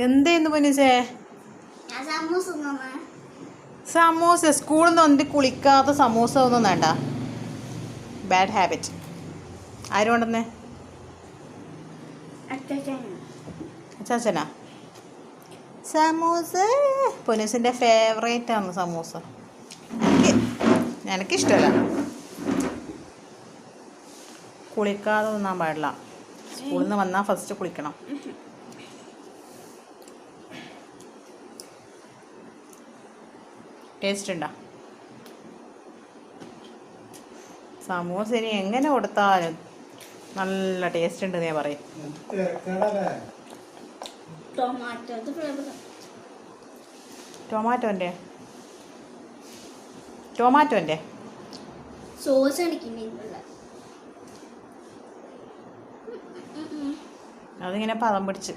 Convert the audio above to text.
എന്തേന്ന് പൊന്നിച്ചേ? സമൂസ സ്കൂളിൽ നിന്ന് ഒന്തി കുളിക്കാത്ത സമൂസ ഒന്നും വേണ്ട. Bad habit. ആരും കൊണ്ടുവന്നേ? അച്ചാച്ചനാ? സമൂസ പൊന്നൂസിൻ്റെ ഫേവറേറ്റ് ആണ് സമൂസ. എനിക്കിഷ്ടമല്ല. കുളിക്കാതെ തിന്നാൻ പാടില്ല. സ്കൂളിൽ നിന്ന് വന്നാൽ ഫസ്റ്റ് കുളിക്കണം. ടേസ്റ്റ് ഉണ്ടോ? സമൂസ ഇനി എങ്ങനെ കൊടുത്താലും നല്ല ടേസ്റ്റ് ഉണ്ട് ഞാൻ പറയും. ടൊമാറ്റോൻ്റെ സോസ് അതിങ്ങനെ പദം പിടിച്ച്